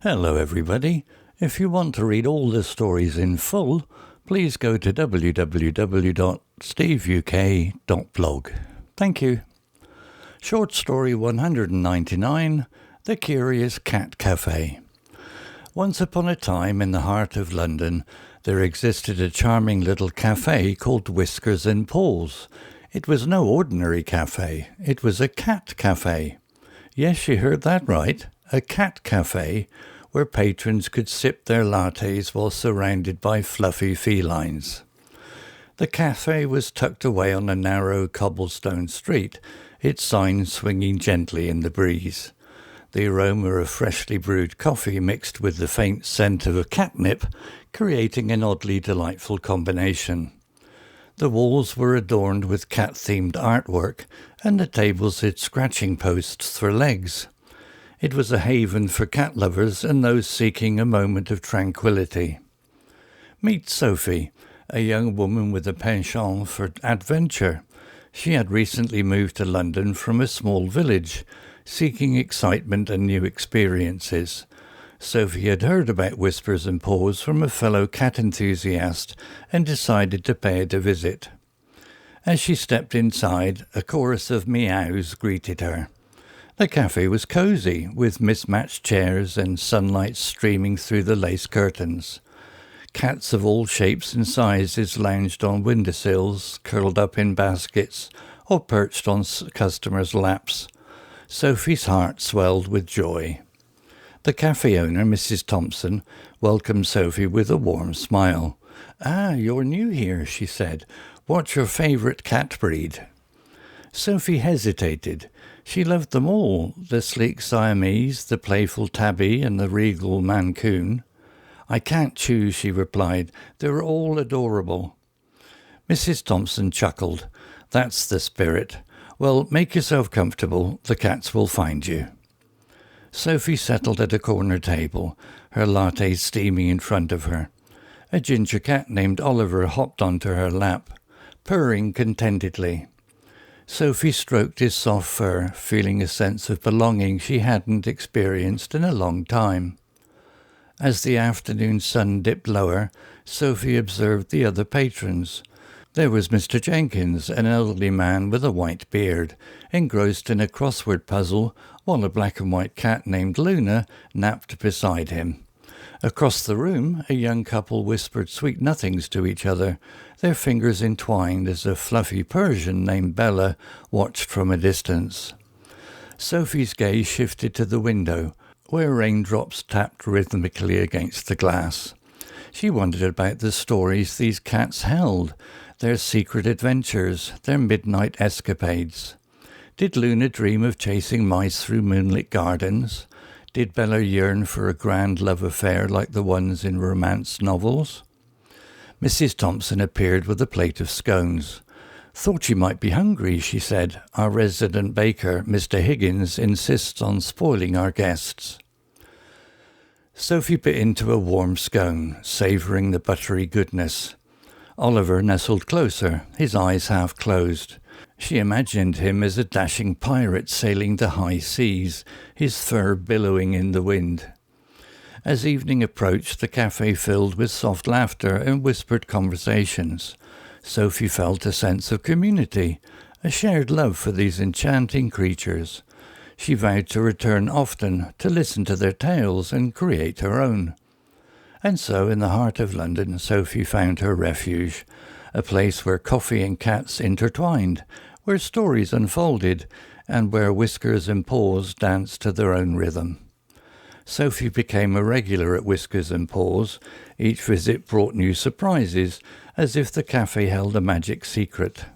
Hello everybody. If you want to read all the stories in full, please go to www.steveuk.blog. Thank you. Short story 199, The Curious Cat Café. Once upon a time in the heart of London, there existed a charming little cafe called Whiskers Paws. It was no ordinary cafe. It was a cat cafe. Yes, you heard that right. A cat cafe where patrons could sip their lattes while surrounded by fluffy felines. The cafe was tucked away on a narrow cobblestone street, its sign swinging gently in the breeze. The aroma of freshly brewed coffee mixed with the faint scent of a catnip, creating an oddly delightful combination. The walls were adorned with cat-themed artwork, and the tables had scratching posts for legs. It was a haven for cat lovers and those seeking a moment of tranquillity. Meet Sophie, a young woman with a penchant for adventure. She had recently moved to London from a small village, seeking excitement and new experiences. Sophie had heard about Whiskers Paws from a fellow cat enthusiast and decided to pay it a visit. As she stepped inside, a chorus of meows greeted her. The cafe was cosy, with mismatched chairs and sunlight streaming through the lace curtains. Cats of all shapes and sizes lounged on windowsills, curled up in baskets, or perched on customers' laps. Sophie's heart swelled with joy. The cafe owner, Mrs. Thompson, welcomed Sophie with a warm smile. "Ah, you're new here," she said. "What's your favourite cat breed?" Sophie hesitated. She loved them all, the sleek Siamese, the playful tabby, and the regal Mancoon. "I can't choose," she replied. "They're all adorable." Mrs. Thompson chuckled. "That's the spirit. Well, make yourself comfortable. The cats will find you." Sophie settled at a corner table, her latte steaming in front of her. A ginger cat named Oliver hopped onto her lap, purring contentedly. Sophie stroked his soft fur, feeling a sense of belonging she hadn't experienced in a long time. As the afternoon sun dipped lower, Sophie observed the other patrons. There was Mr. Jenkins, an elderly man with a white beard, engrossed in a crossword puzzle, while a black and white cat named Luna napped beside him. Across the room, a young couple whispered sweet nothings to each other, their fingers entwined as a fluffy Persian named Bella watched from a distance. Sophie's gaze shifted to the window, where raindrops tapped rhythmically against the glass. She wondered about the stories these cats held, their secret adventures, their midnight escapades. Did Luna dream of chasing mice through moonlit gardens? Did Bella yearn for a grand love affair like the ones in romance novels? Mrs. Thompson appeared with a plate of scones. "Thought you might be hungry," she said. "Our resident baker, Mr. Higgins, insists on spoiling our guests." Sophie bit into a warm scone, savouring the buttery goodness. Oliver nestled closer, his eyes half closed. She imagined him as a dashing pirate sailing the high seas, his fur billowing in the wind. As evening approached, the cafe filled with soft laughter and whispered conversations. Sophie felt a sense of community, a shared love for these enchanting creatures. She vowed to return often, to listen to their tales and create her own. And so, in the heart of London, Sophie found her refuge, a place where coffee and cats intertwined, where stories unfolded, and where Whiskers Paws danced to their own rhythm. Sophie became a regular at Whiskers Paws. Each visit brought new surprises, as if the cafe held a magic secret.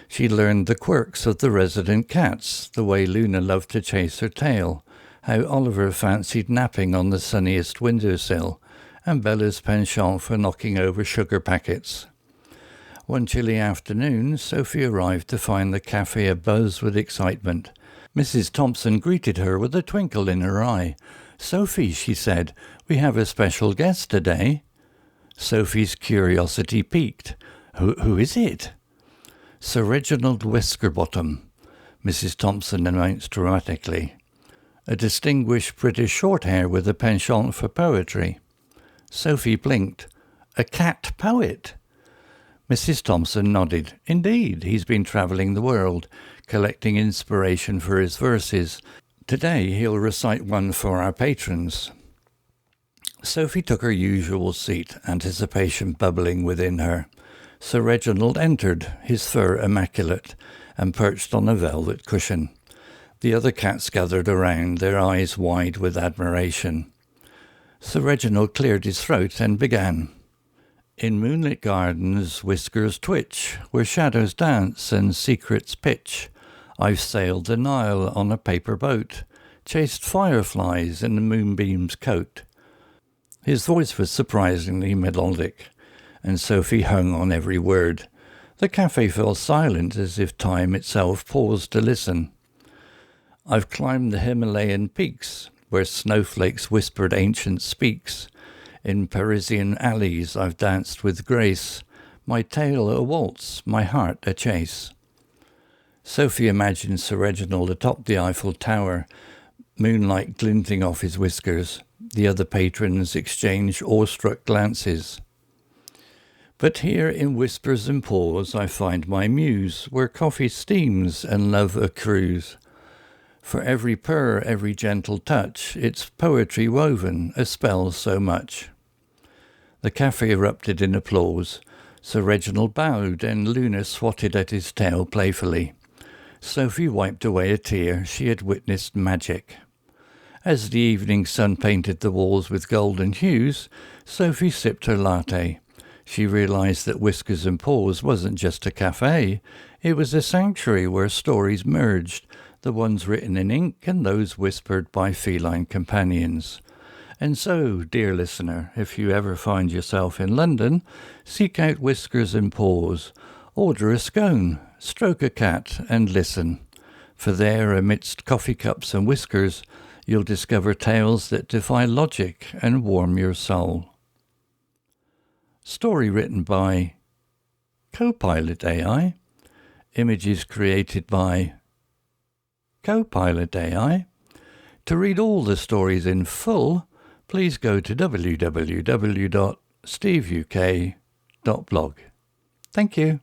She learned the quirks of the resident cats, the way Luna loved to chase her tail, how Oliver fancied napping on the sunniest windowsill, and Bella's penchant for knocking over sugar packets. One chilly afternoon, Sophie arrived to find the cafe abuzz with excitement. Mrs. Thompson greeted her with a twinkle in her eye. "Sophie," she said, "we have a special guest today." Sophie's curiosity piqued. Who is it?" "Sir Reginald Whiskerbottom," Mrs. Thompson announced dramatically. a distinguished British shorthair with a penchant for poetry. Sophie blinked. A cat poet? Mrs. Thompson nodded. Indeed, he's been travelling the world, collecting inspiration for his verses. Today he'll recite one for our patrons. Sophie took her usual seat, anticipation bubbling within her. Sir Reginald entered, his fur immaculate, and perched on a velvet cushion. The other cats gathered around, their eyes wide with admiration. Sir Reginald cleared his throat and began. In moonlit gardens whiskers twitch, where shadows dance and secrets pitch. I've sailed the Nile on a paper boat, chased fireflies in the moonbeam's coat. His voice was surprisingly melodic, and Sophie hung on every word. The café fell silent as if time itself paused to listen. I've climbed the Himalayan peaks, where snowflakes whispered ancient speaks. In Parisian alleys I've danced with grace, my tale a waltz, my heart a chase. Sophie imagined Sir Reginald atop the Eiffel Tower, moonlight glinting off his whiskers. The other patrons exchanged awestruck glances. But here in Whispers and Paws I find my muse, where coffee steams and love accrues. For every purr, every gentle touch, it's poetry woven, a spell so much. The café erupted in applause. Sir Reginald bowed, and Luna swatted at his tail playfully. Sophie wiped away a tear. She had witnessed magic. As the evening sun painted the walls with golden hues, Sophie sipped her latte. She realized that Whiskers and Paws wasn't just a café. It was a sanctuary where stories merged, the ones written in ink and those whispered by feline companions. And so, dear listener, if you ever find yourself in London, seek out Whiskers and Paws, order a scone, stroke a cat, and listen. For there, amidst coffee cups and whiskers, you'll discover tales that defy logic and warm your soul. Story written by Copilot AI. Images created by Copilot AI. To read all the stories in full, please go to www.steveuk.blog. Thank you.